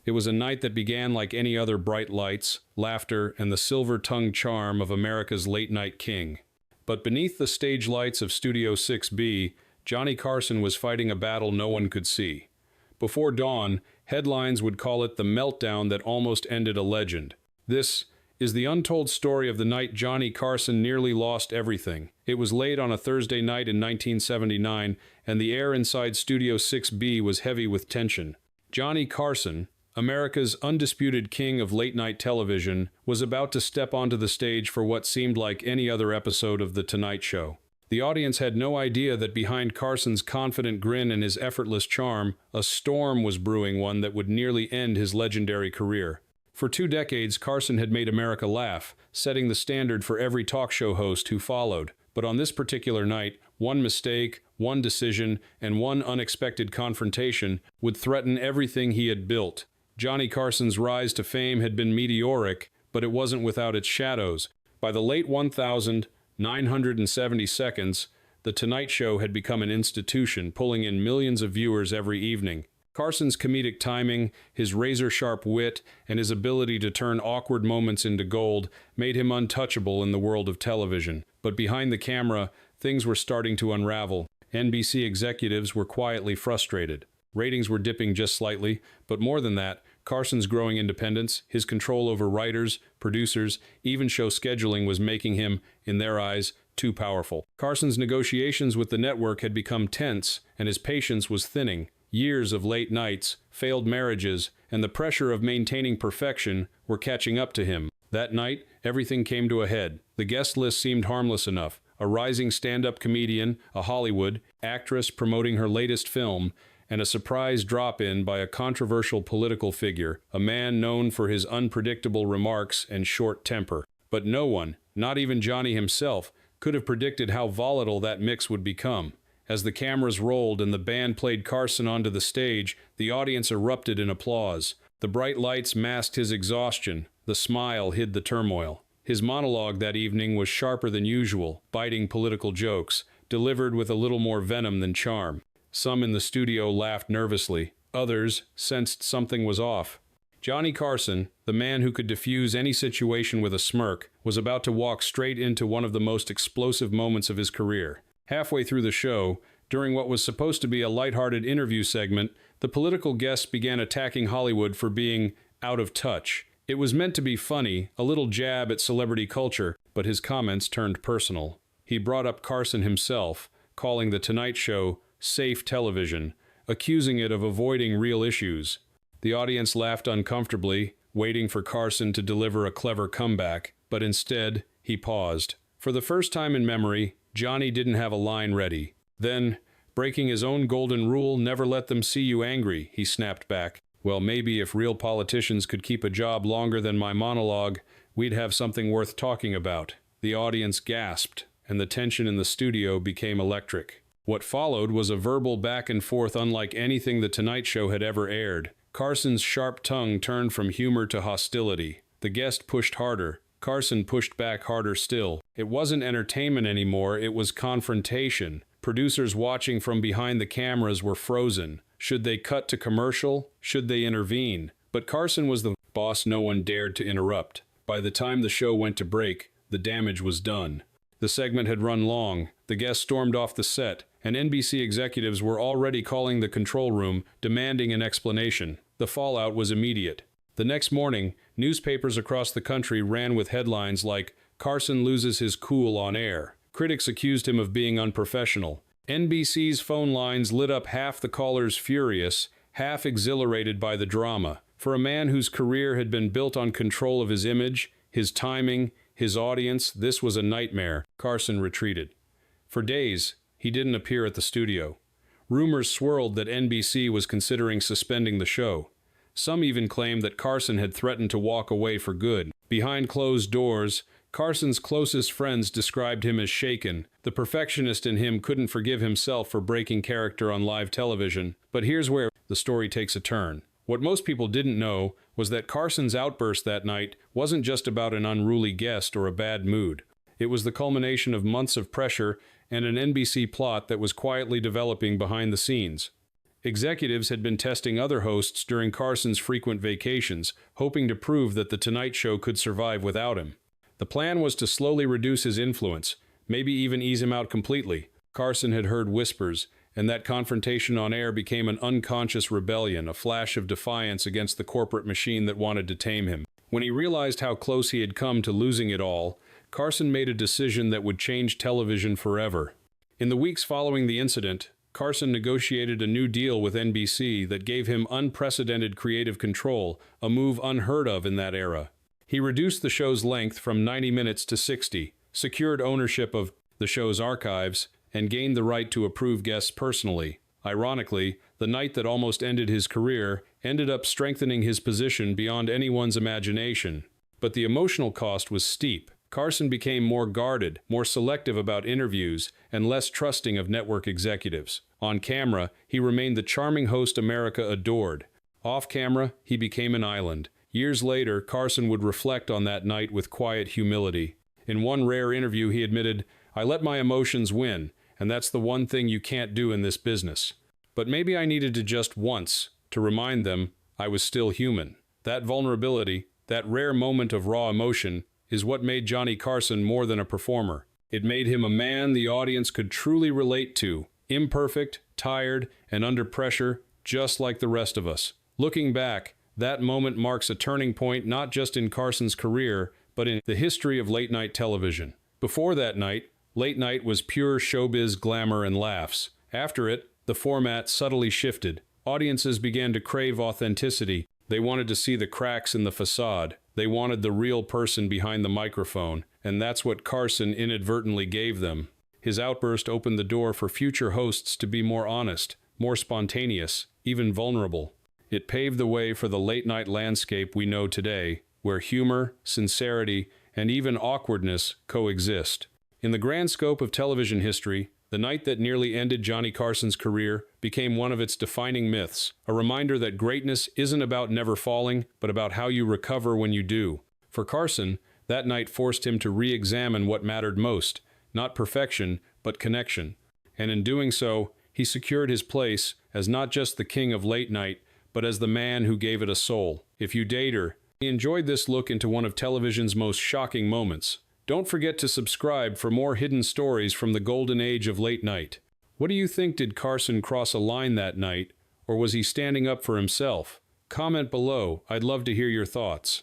It was a night that began like any other: bright lights, laughter, and the silver-tongued charm of America's late-night king. But beneath the stage lights of Studio 6B, Johnny Carson was fighting a battle no one could see. Before dawn, headlines would call it the meltdown that almost ended a legend. This is the untold story of the night Johnny Carson nearly lost everything. It was late on a Thursday night in 1979, and the air inside Studio 6B was heavy with tension. Johnny Carson, America's undisputed king of late-night television, was about to step onto the stage for what seemed like any other episode of The Tonight Show. The audience had no idea that behind Carson's confident grin and his effortless charm, a storm was brewing, one that would nearly end his legendary career. For 2 decades, Carson had made America laugh, setting the standard for every talk show host who followed. But on this particular night, one mistake, one decision, and one unexpected confrontation would threaten everything he had built. Johnny Carson's rise to fame had been meteoric, but it wasn't without its shadows. By the late 1970 seconds, The Tonight Show had become an institution, pulling in millions of viewers every evening. Carson's comedic timing, his razor-sharp wit, and his ability to turn awkward moments into gold made him untouchable in the world of television. But behind the camera, things were starting to unravel. NBC executives were quietly frustrated. Ratings were dipping just slightly, but more than that, Carson's growing independence, his control over writers, producers, even show scheduling was making him, in their eyes, too powerful. Carson's negotiations with the network had become tense, and his patience was thinning. Years of late nights, failed marriages, and the pressure of maintaining perfection were catching up to him. That night, everything came to a head. The guest list seemed harmless enough. A rising stand-up comedian, a Hollywood actress promoting her latest film, and a surprise drop-in by a controversial political figure, a man known for his unpredictable remarks and short temper. But no one, not even Johnny himself, could have predicted how volatile that mix would become. As the cameras rolled and the band played Carson onto the stage, the audience erupted in applause. The bright lights masked his exhaustion. The smile hid the turmoil. His monologue that evening was sharper than usual, biting political jokes, delivered with a little more venom than charm. Some in the studio laughed nervously. Others sensed something was off. Johnny Carson, the man who could diffuse any situation with a smirk, was about to walk straight into one of the most explosive moments of his career. Halfway through the show, during what was supposed to be a lighthearted interview segment, the political guests began attacking Hollywood for being out of touch. It was meant to be funny, a little jab at celebrity culture, but his comments turned personal. He brought up Carson himself, calling The Tonight Show safe television, accusing it of avoiding real issues. The audience laughed uncomfortably, waiting for Carson to deliver a clever comeback, but instead, he paused. For the first time in memory, Johnny didn't have a line ready. Then, breaking his own golden rule, never let them see you angry, he snapped back. Well, maybe if real politicians could keep a job longer than my monologue, we'd have something worth talking about. The audience gasped, and the tension in the studio became electric. What followed was a verbal back and forth unlike anything The Tonight Show had ever aired. Carson's sharp tongue turned from humor to hostility. The guest pushed harder. Carson pushed back harder still. It wasn't entertainment anymore, it was confrontation. Producers watching from behind the cameras were frozen. Should they cut to commercial? Should they intervene? But Carson was the boss no one dared to interrupt. By the time the show went to break, the damage was done. The segment had run long. The guests stormed off the set, and NBC executives were already calling the control room, demanding an explanation. The fallout was immediate. The next morning, newspapers across the country ran with headlines like, "Carson loses his cool on air." Critics accused him of being unprofessional. NBC's phone lines lit up, half the callers furious, half exhilarated by the drama. For a man whose career had been built on control of his image, his timing, his audience, this was a nightmare. Carson retreated. For days, he didn't appear at the studio. Rumors swirled that NBC was considering suspending the show. Some even claimed that Carson had threatened to walk away for good. Behind closed doors, Carson's closest friends described him as shaken. The perfectionist in him couldn't forgive himself for breaking character on live television. But here's where the story takes a turn. What most people didn't know was that Carson's outburst that night wasn't just about an unruly guest or a bad mood. It was the culmination of months of pressure and an NBC plot that was quietly developing behind the scenes. Executives had been testing other hosts during Carson's frequent vacations, hoping to prove that The Tonight Show could survive without him. The plan was to slowly reduce his influence, maybe even ease him out completely. Carson had heard whispers, and that confrontation on air became an unconscious rebellion, a flash of defiance against the corporate machine that wanted to tame him. When he realized how close he had come to losing it all, Carson made a decision that would change television forever. In the weeks following the incident, Carson negotiated a new deal with NBC that gave him unprecedented creative control, a move unheard of in that era. He reduced the show's length from 90 minutes to 60, secured ownership of the show's archives, and gained the right to approve guests personally. Ironically, the night that almost ended his career ended up strengthening his position beyond anyone's imagination. But the emotional cost was steep. Carson became more guarded, more selective about interviews, and less trusting of network executives. On camera, he remained the charming host America adored. Off camera, he became an island. Years later, Carson would reflect on that night with quiet humility. In one rare interview, he admitted, "I let my emotions win, and that's the one thing you can't do in this business. But maybe I needed to just once, to remind them I was still human." That vulnerability, that rare moment of raw emotion, is what made Johnny Carson more than a performer. It made him a man the audience could truly relate to, imperfect, tired, and under pressure, just like the rest of us. Looking back, that moment marks a turning point not just in Carson's career, but in the history of late-night television. Before that night, late night was pure showbiz glamour and laughs. After it, the format subtly shifted. Audiences began to crave authenticity. They wanted to see the cracks in the facade. They wanted the real person behind the microphone, and that's what Carson inadvertently gave them. His outburst opened the door for future hosts to be more honest, more spontaneous, even vulnerable. It paved the way for the late-night landscape we know today, where humor, sincerity, and even awkwardness coexist. In the grand scope of television history, the night that nearly ended Johnny Carson's career became one of its defining myths, a reminder that greatness isn't about never falling, but about how you recover when you do. For Carson, that night forced him to re-examine what mattered most, not perfection, but connection. And in doing so, he secured his place as not just the king of late night, but as the man who gave it a soul. If you date her, he enjoyed this look into one of television's most shocking moments. Don't forget to subscribe for more hidden stories from the golden age of late night. What do you think? Did Carson cross a line that night, or was he standing up for himself? Comment below. I'd love to hear your thoughts.